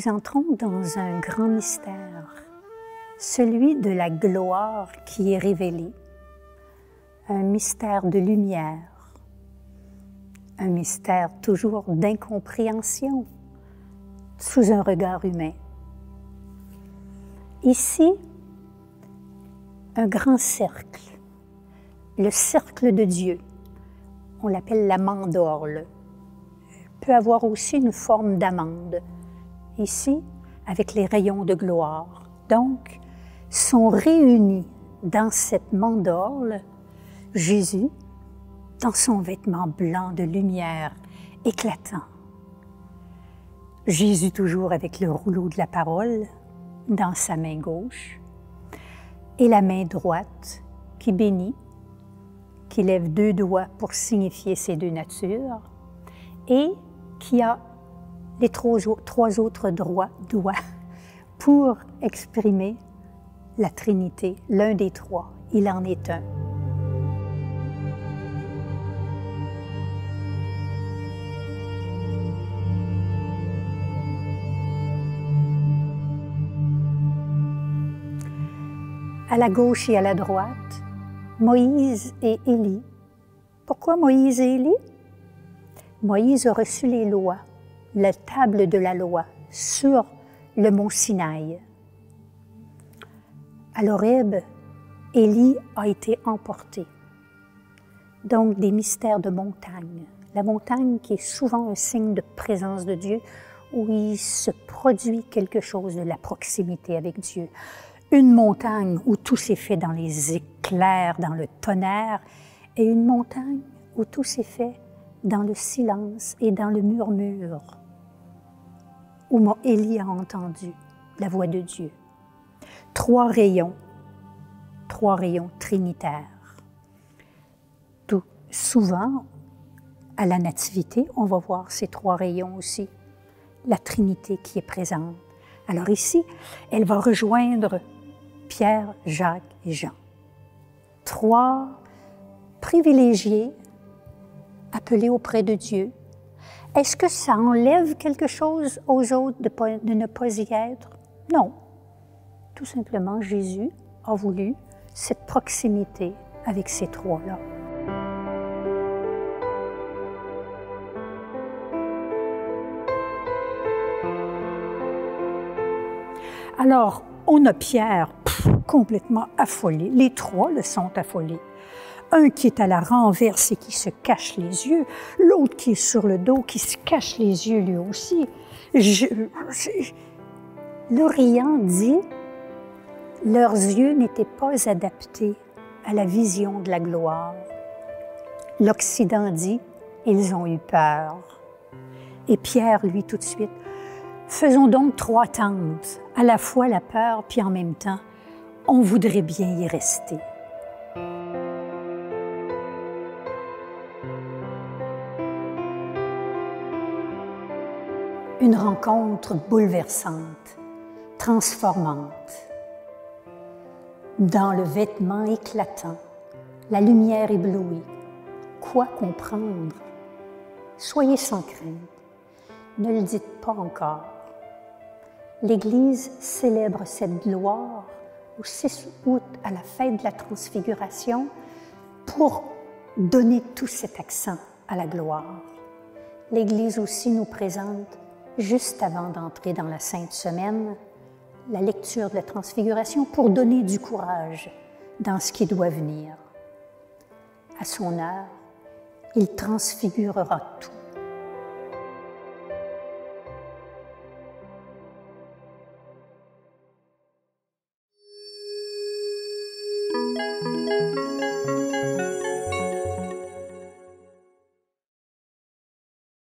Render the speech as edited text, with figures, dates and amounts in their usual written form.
nous entrons dans un grand mystère, celui de la gloire qui est révélée, un mystère de lumière, un mystère toujours d'incompréhension sous un regard humain. Ici, un grand cercle, le cercle de Dieu, on l'appelle la mandorle, peut avoir aussi une forme d'amande. Ici, avec les rayons de gloire. Donc, sont réunis dans cette mandorle Jésus, dans son vêtement blanc de lumière éclatant. Jésus toujours avec le rouleau de la parole dans sa main gauche et la main droite qui bénit, qui lève 2 doigts pour signifier ces 2 natures et qui a les 3 autres doigts pour exprimer la Trinité, l'un des 3. Il en est un. À la gauche et à la droite, Moïse et Élie. Pourquoi Moïse et Élie? Moïse a reçu les lois, la table de la loi, sur le mont Sinaï. À l'Horeb, Élie a été emporté. Donc, des mystères de montagne. La montagne qui est souvent un signe de présence de Dieu, où il se produit quelque chose de la proximité avec Dieu. Une montagne où tout s'est fait dans les éclairs, dans le tonnerre, et une montagne où tout s'est fait dans le silence et dans le murmure, où Élie a entendu la voix de Dieu. 3 rayons trinitaires. Tout, souvent, à la Nativité, on va voir ces 3 rayons aussi, la Trinité qui est présente. Alors ici, elle va rejoindre Pierre, Jacques et Jean. 3 privilégiés appelés auprès de Dieu. Est-ce que ça enlève quelque chose aux autres de ne pas y être? Non. Tout simplement, Jésus a voulu cette proximité avec ces 3-là. Alors, on a Pierre complètement affolé. Les 3 le sont affolés. Un qui est à la renverse et qui se cache les yeux, l'autre qui est sur le dos, qui se cache les yeux lui aussi. L'Orient dit, leurs yeux n'étaient pas adaptés à la vision de la gloire. L'Occident dit, ils ont eu peur. Et Pierre, lui, tout de suite, faisons donc 3 tentes, à la fois la peur, puis en même temps, on voudrait bien y rester. Une rencontre bouleversante, transformante. Dans le vêtement éclatant, la lumière éblouie. Quoi comprendre? Soyez sans crainte, ne le dites pas encore. L'Église célèbre cette gloire au 6 août à la fête de la Transfiguration pour donner tout cet accent à la gloire. L'Église aussi nous présente, juste avant d'entrer dans la Sainte Semaine, la lecture de la Transfiguration pour donner du courage dans ce qui doit venir. À son heure, il transfigurera tout.